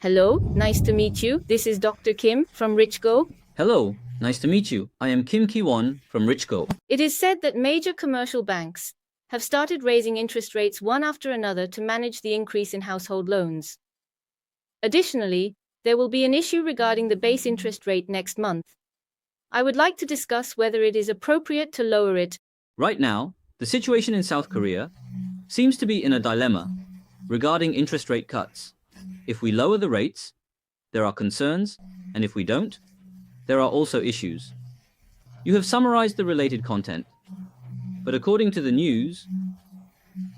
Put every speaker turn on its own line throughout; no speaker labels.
Hello, nice to meet you. This is Dr. Kim from Richgo.
Hello, nice to meet you. I am Kim Ki-won from Richgo.
It is said that major commercial banks have started raising interest rates one after another to manage the increase in household loans. Additionally, there will be an issue regarding the base interest rate next month. I would like to discuss whether it is appropriate to lower it.
Right now, the situation in South Korea seems to be in a dilemma regarding interest rate cuts. If we lower the rates, there are concerns, and if we don't, there are also issues. You have summarized the related content, but according to the news,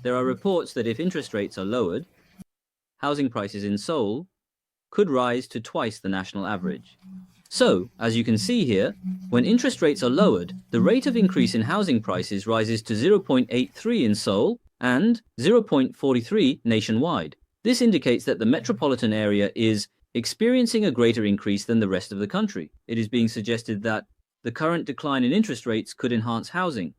there are reports that if interest rates are lowered, housing prices in Seoul could rise to twice the national average. So, as you can see here, when interest rates are lowered, the rate of increase in housing prices rises to 0.83 in Seoul and 0.43 nationwide. This indicates that the metropolitan area is experiencing a greater increase than the rest of the country. It is being suggested that the current decline in interest rates could enhance housing,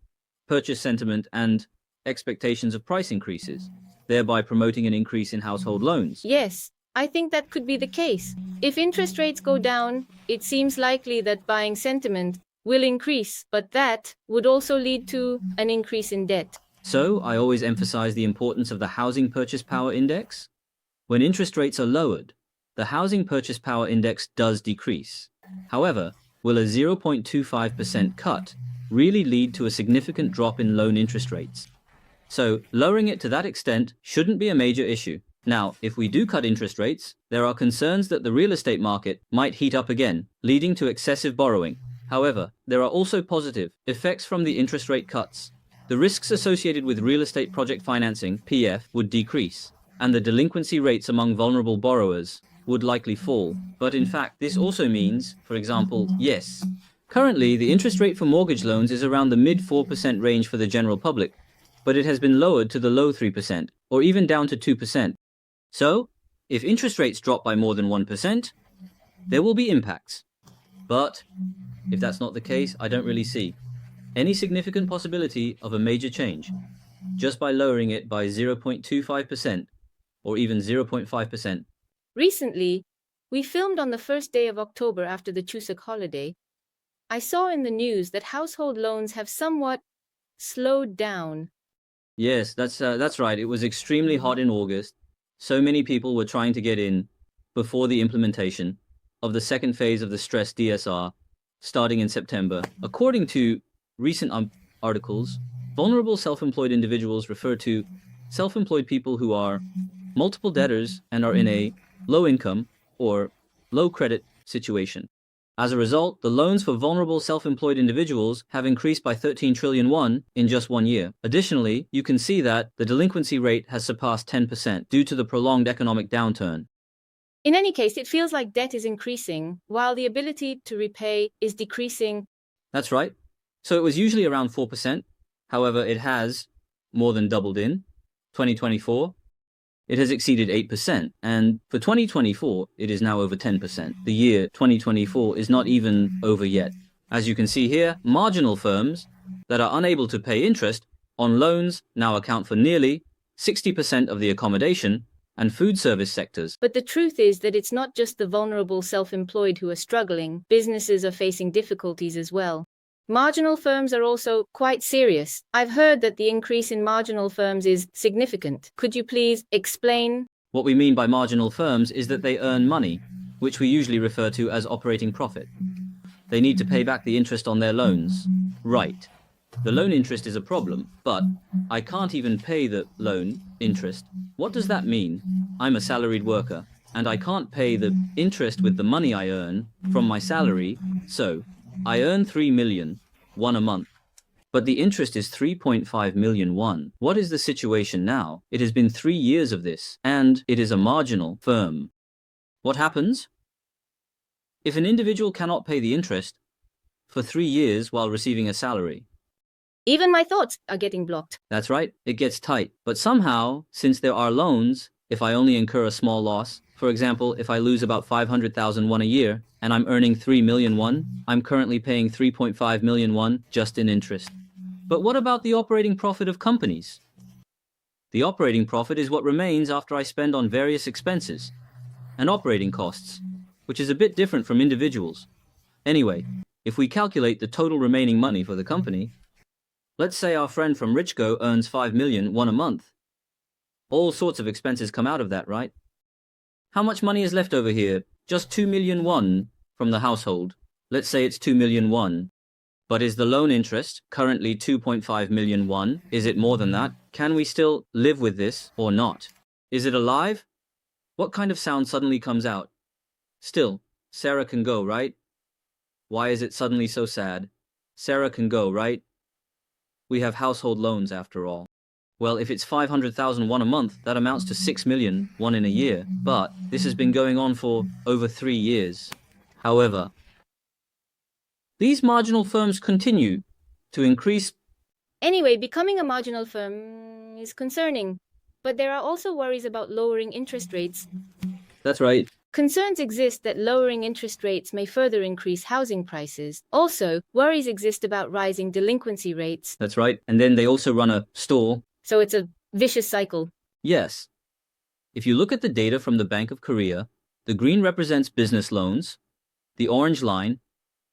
purchase sentiment, and expectations of price increases, thereby promoting an increase in household loans.
Yes, I think that could be the case. If interest rates go down, it seems likely that buying sentiment will increase, but that would also lead to an increase in debt.
So, I always emphasize the importance of the Housing Purchase Power Index. When interest rates are lowered, the Housing Purchase Power Index does decrease. However, will a 0.25% cut really lead to a significant drop in loan interest rates? So, lowering it to that extent shouldn't be a major issue. Now, if we do cut interest rates, there are concerns that the real estate market might heat up again, leading to excessive borrowing. However, there are also positive effects from the interest rate cuts. The risks associated with real estate project financing, PF, would decrease, and the delinquency rates among vulnerable borrowers would likely fall. But in fact, this also means, for example, yes, currently the interest rate for mortgage loans is around the mid 4% range for the general public, but it has been lowered to the low 3%, or even down to 2%. So, if interest rates drop by more than 1%, there will be impacts. But if that's not the case, I don't really see any significant possibility of a major change just by lowering it by 0.25% or even 0.5%.
Recently, we filmed on the first day of October after the Chuseok holiday. I saw in the news that household loans have somewhat slowed down.
Yes, that's right. It was extremely hot in August. So many people were trying to get in before the implementation of the second phase of the stress DSR starting in September. According to recent articles, vulnerable self-employed individuals refer to self-employed people who are multiple debtors and are in a low income or low credit situation. As a result, the loans for vulnerable self-employed individuals have increased by 13 trillion won in just 1 year. Additionally, you can see that the delinquency rate has surpassed 10% due to the prolonged economic downturn.
In any case, it feels like debt is increasing, while the ability to repay is decreasing.
That's right. So it was usually around 4%. However, it has more than doubled in 2024. It has exceeded 8%, and for 2024, it is now over 10%. The year 2024 is not even over yet. As you can see here, marginal firms that are unable to pay interest on loans now account for nearly 60% of the accommodation and food service sectors.
But the truth is that it's not just the vulnerable self-employed who are struggling. Businesses are facing difficulties as well. Marginal firms are also quite serious. I've heard that the increase in marginal firms is significant. Could you please explain?
What we mean by marginal firms is that they earn money, which we usually refer to as operating profit. They need to pay back the interest on their loans. Right. The loan interest is a problem, but I can't even pay the loan interest. What does that mean? I'm a salaried worker, and I can't pay the interest with the money I earn from my salary, so I earn 3 million won a month, but the interest is 3.5 million won. What is the situation now? It has been 3 years of this, and it is a marginal firm. What happens? If an individual cannot pay the interest for 3 years while receiving a salary,
Even my thoughts are getting blocked.
that's right, it gets tight. But somehow, since there are loans, if I only incur a small loss, for example, if I lose about 500,000 won a year, and I'm earning 3 million won, I'm currently paying 3.5 million won just in interest. But what about the operating profit of companies? The operating profit is what remains after I spend on various expenses and operating costs, which is a bit different from individuals. Anyway, if we calculate the total remaining money for the company, let's say our friend from Richgo earns 5 million won a month. All sorts of expenses come out of that, right? How much money is left over here? Just 2 million won from the household. Let's say it's 2 million won. But is the loan interest currently 2.5 million won? Is it more than that? Can we still live with this or not? Is it alive? What kind of sound suddenly comes out? Still, Sarah can go, right? Why is it suddenly so sad? Sarah can go, right? We have household loans after all. Well, if it's 500,000 won a month, that amounts to 6 million won in a year. But this has been going on for over 3 years. However, these marginal firms continue to increase.
Anyway, becoming a marginal firm is concerning, but there are also worries about lowering interest rates.
That's right.
Concerns exist that lowering interest rates may further increase housing prices. Also, worries exist about rising delinquency rates.
That's right. And then they also run a store.
So it's a vicious cycle.
Yes. If you look at the data from the Bank of Korea, the green represents business loans. The orange line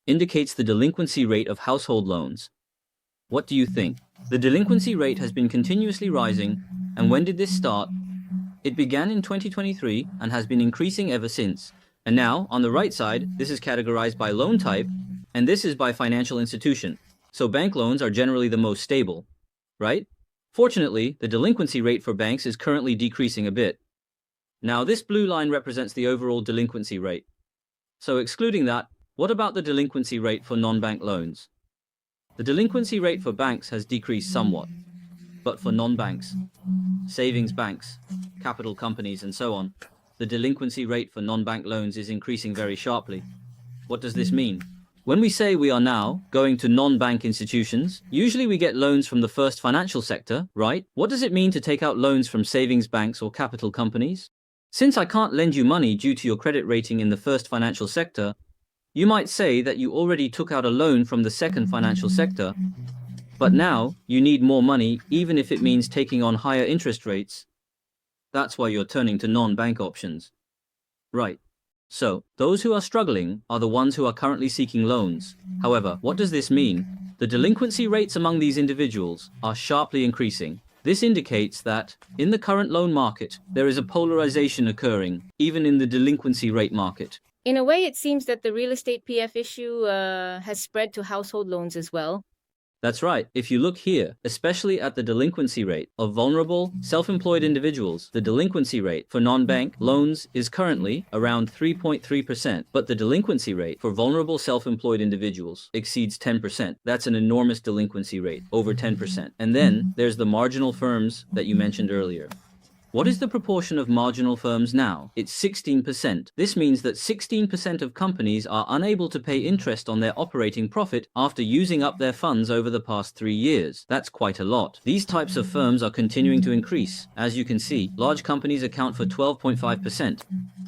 indicates the delinquency rate of household loans. What do you think? The delinquency rate has been continuously rising, and when did this start? It began in 2023 and has been increasing ever since. And now, on the right side, this is categorized by loan type, and this is by financial institution. So bank loans are generally the most stable, right? Fortunately, the delinquency rate for banks is currently decreasing a bit. Now, this blue line represents the overall delinquency rate. So excluding that, what about the delinquency rate for non-bank loans? The delinquency rate for banks has decreased somewhat, but for non-banks, savings banks, capital companies, and so on, the delinquency rate for non-bank loans is increasing very sharply. What does this mean? When we say we are now going to non-bank institutions, usually we get loans from the first financial sector, right? What does it mean to take out loans from savings banks or capital companies? Since I can't lend you money due to your credit rating in the first financial sector, you might say that you already took out a loan from the second financial sector, but now you need more money even if it means taking on higher interest rates. That's why you're turning to non-bank options. Right. So, those who are struggling are the ones who are currently seeking loans. However, what does this mean? The delinquency rates among these individuals are sharply increasing. This indicates that, in the current loan market, there is a polarization occurring, even in the delinquency rate market.
In a way, it seems that the real estate PF issue has spread to household loans as well.
That's right. If you look here, especially at the delinquency rate of vulnerable, self-employed individuals, the delinquency rate for non-bank loans is currently around 3.3%, but the delinquency rate for vulnerable self-employed individuals exceeds 10%. That's an enormous delinquency rate, over 10%. And then there's the marginal firms that you mentioned earlier. What is the proportion of marginal firms now? It's 16%. This means that 16% of companies are unable to pay interest on their operating profit after using up their funds over the past 3 years. That's quite a lot. These types of firms are continuing to increase. As you can see, large companies account for 12.5%.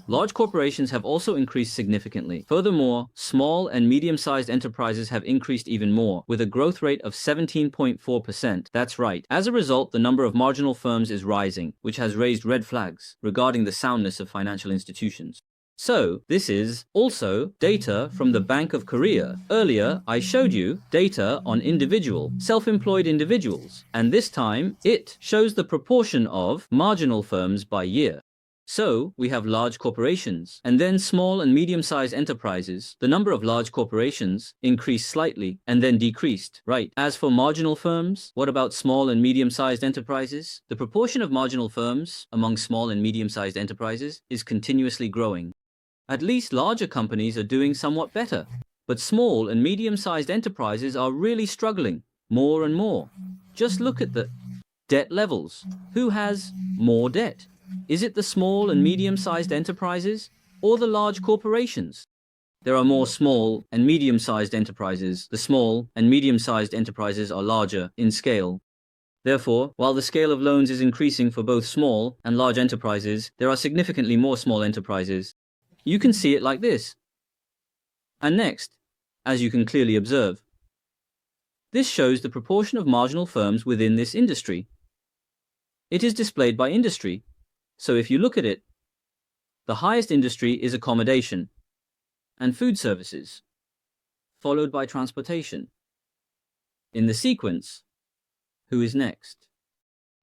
Large corporations have also increased significantly. Furthermore, small and medium-sized enterprises have increased even more, with a growth rate of 17.4%. That's right. As a result, the number of marginal firms is rising, which has raised red flags regarding the soundness of financial institutions. So, this is also data from the Bank of Korea. Earlier, I showed you data on individual, self-employed individuals, and this time, it shows the proportion of marginal firms by year. So, we have large corporations, and then small and medium-sized enterprises. The number of large corporations increased slightly, and then decreased. Right. As for marginal firms, what about small and medium-sized enterprises? The proportion of marginal firms among small and medium-sized enterprises is continuously growing. At least larger companies are doing somewhat better, but small and medium-sized enterprises are really struggling more and more. Just look at the debt levels. Who has more debt? Is it the small and medium-sized enterprises or the large corporations? There are more small and medium-sized enterprises. The small and medium-sized enterprises are larger in scale. Therefore, while the scale of loans is increasing for both small and large enterprises, there are significantly more small enterprises. You can see it like this. And next, as you can clearly observe, this shows the proportion of marginal firms within this industry. It is displayed by industry. So if you look at it, the highest industry is accommodation and food services, followed by transportation. In the sequence, who is next?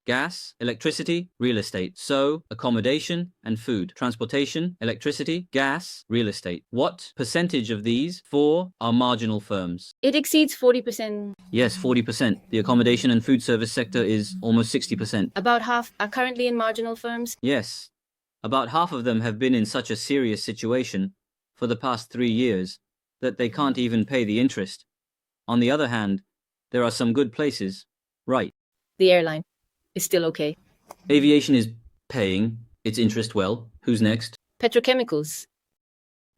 Gas, electricity, real estate. So, accommodation and food. Transportation, electricity, gas, real estate. What percentage of these four are marginal firms?
It exceeds 40%.
Yes, 40%. The accommodation and food service sector is almost 60%.
About half are currently in marginal firms.
Yes. About half of them have been in such a serious situation for the past 3 years that they can't even pay the interest. On the other hand, there are some good places, right?
The airline is still okay.
Aviation is paying its interest well. Who's next?
Petrochemicals.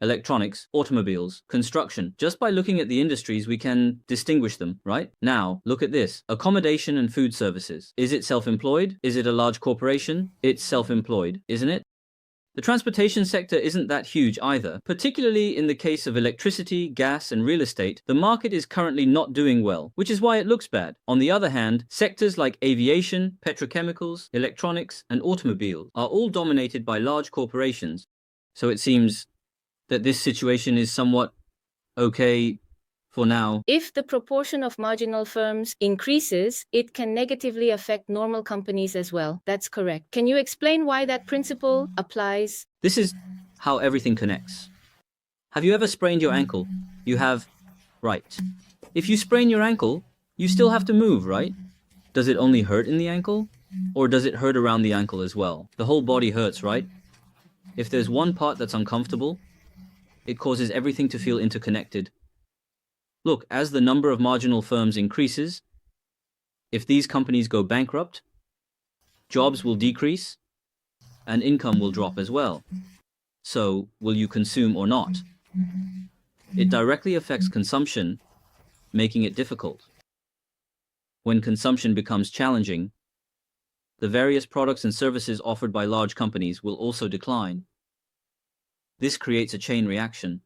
Electronics, automobiles, construction. Just by looking at the industries, we can distinguish them, right? Now, look at this. Accommodation and food services. Is it self-employed? Is it a large corporation? It's self-employed, isn't it? The transportation sector isn't that huge either. Particularly in the case of electricity, gas, and real estate, the market is currently not doing well, which is why it looks bad. On the other hand, sectors like aviation, petrochemicals, electronics, and automobiles are all dominated by large corporations. So it seems that this situation is somewhat okay for now.
If the proportion of marginal firms increases, it can negatively affect normal companies as well. That's correct. Can you explain why that principle applies?
This is how everything connects. Have you ever sprained your ankle? You have, right. If you sprain your ankle, you still have to move, right? Does it only hurt in the ankle? Or does it hurt around the ankle as well? The whole body hurts, right? If there's one part that's uncomfortable, it causes everything to feel interconnected. Look, as the number of marginal firms increases, if these companies go bankrupt, jobs will decrease, and income will drop as well. So, will you consume or not? It directly affects consumption, making it difficult. When consumption becomes challenging, the various products and services offered by large companies will also decline. This creates a chain reaction.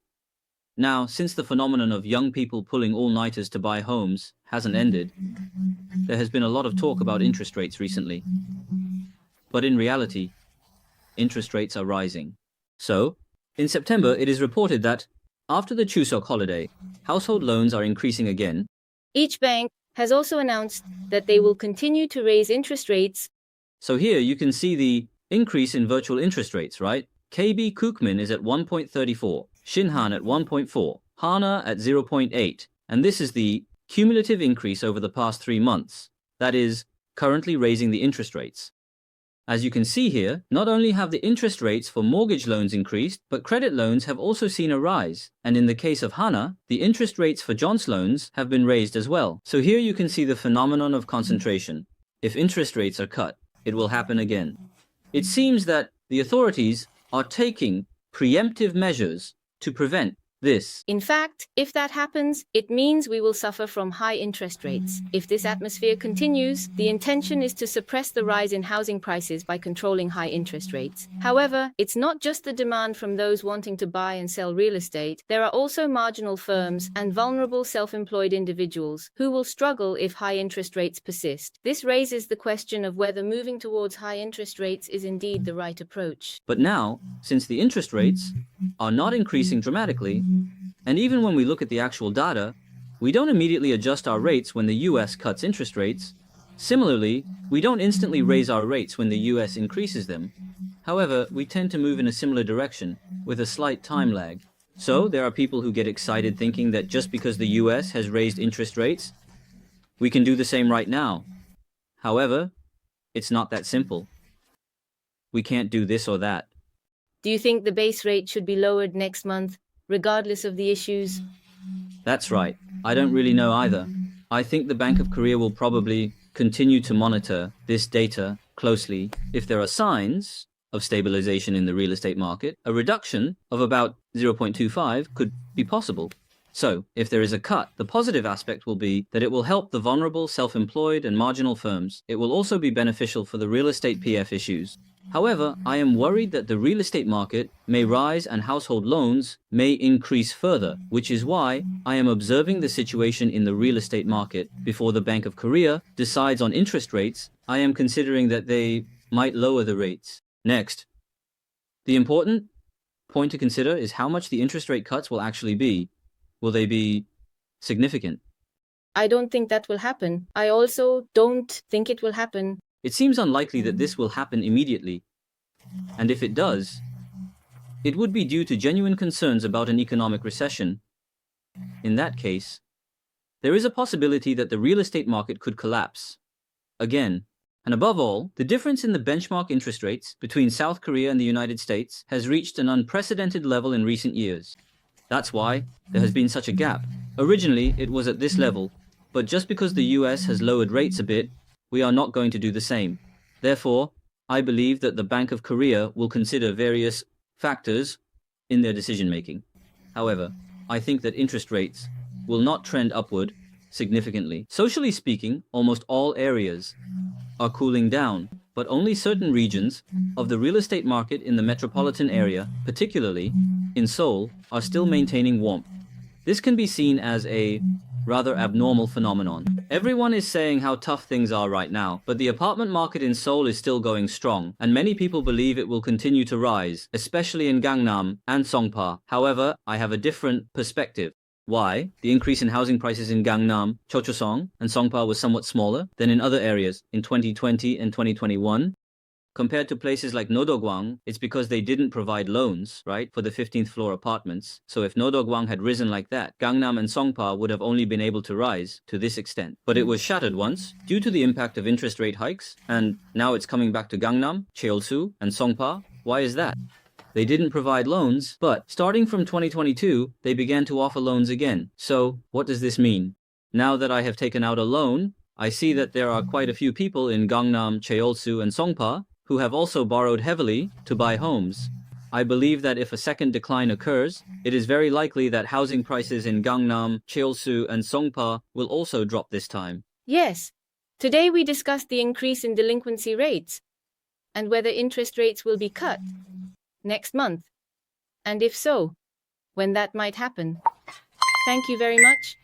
Now, since the phenomenon of young people pulling all-nighters to buy homes hasn't ended, there has been a lot of talk about interest rates recently. But in reality, interest rates are rising. So, in September, it is reported that after the Chuseok holiday, household loans are increasing again.
Each bank has also announced that they will continue to raise interest rates.
So here you can see the increase in virtual interest rates, right? KB Kookmin is at 1.34, Shinhan at 1.4, Hana at 0.8, and this is the cumulative increase over the past 3 months. That is, currently raising the interest rates. As you can see here, not only have the interest rates for mortgage loans increased, but credit loans have also seen a rise. And in the case of Hana, the interest rates for John's loans have been raised as well. So here you can see the phenomenon of concentration. If interest rates are cut, it will happen again. It seems that the authorities are taking preemptive measures to prevent this.
In fact, if that happens, it means we will suffer from high interest rates. If this atmosphere continues, the intention is to suppress the rise in housing prices by controlling high interest rates. However, it's not just the demand from those wanting to buy and sell real estate. There are also marginal firms and vulnerable self-employed individuals who will struggle if high interest rates persist. This raises the question of whether moving towards high interest rates is indeed the right approach.
But now, since the interest rates are not increasing dramatically, and even when we look at the actual data, we don't immediately adjust our rates when the US cuts interest rates. Similarly, we don't instantly raise our rates when the US increases them. However, we tend to move in a similar direction, with a slight time lag. So, there are people who get excited thinking that just because the US has raised interest rates, we can do the same right now. However, it's not that simple. We can't do this or that.
Do you think the base rate should be lowered next month, regardless of the issues?
That's right. I don't really know either. I think the Bank of Korea will probably continue to monitor this data closely. If there are signs of stabilization in the real estate market, a reduction of about 0.25 could be possible. So, if there is a cut, the positive aspect will be that it will help the vulnerable, self-employed, and marginal firms. It will also be beneficial for the real estate PF issues. However, I am worried that the real estate market may rise and household loans may increase further, which is why I am observing the situation in the real estate market before the Bank of Korea decides on interest rates I am considering that they might lower the rates. Next, the important point to consider is how much the interest rate cuts will actually be. Will they be significant?
I don't think that will happen. I also don't think it will happen.
It seems unlikely that this will happen immediately. And if it does, it would be due to genuine concerns about an economic recession. In that case, there is a possibility that the real estate market could collapse again. And above all, the difference in the benchmark interest rates between South Korea and the United States has reached an unprecedented level in recent years. That's why there has been such a gap. Originally, it was at this level, but just because the US has lowered rates a bit, we are not going to do the same. Therefore, I believe that the Bank of Korea will consider various factors in their decision-making. However, I think that interest rates will not trend upward significantly. Socially speaking, almost all areas are cooling down, but only certain regions of the real estate market in the metropolitan area, particularly in Seoul, are still maintaining warmth. This can be seen as a rather abnormal phenomenon. Everyone is saying how tough things are right now, but the apartment market in Seoul is still going strong, and many people believe it will continue to rise, especially in Gangnam and Songpa. However, I have a different perspective. Why? The increase in housing prices in Gangnam, Chochosong, and Songpa was somewhat smaller than in other areas in 2020 and 2021. Compared to places like Nodogwang, it's because they didn't provide loans, right, for the 15th floor apartments. So if Nodogwang had risen like that, Gangnam and Songpa would have only been able to rise to this extent. But it was shattered once due to the impact of interest rate hikes, and now it's coming back to Gangnam, Cheolsu, and Songpa. Why is that? They didn't provide loans, but starting from 2022, they began to offer loans again. So what does this mean? Now that I have taken out a loan, I see that there are quite a few people in Gangnam, Cheolsu, and Songpa who have also borrowed heavily to buy homes. I believe that if a second decline occurs, it is very likely that housing prices in Gangnam, Cheolsu, and Songpa will also drop this time.
Yes. Today we discussed the increase in delinquency rates and whether interest rates will be cut next month, and if so, when that might happen. Thank you very much.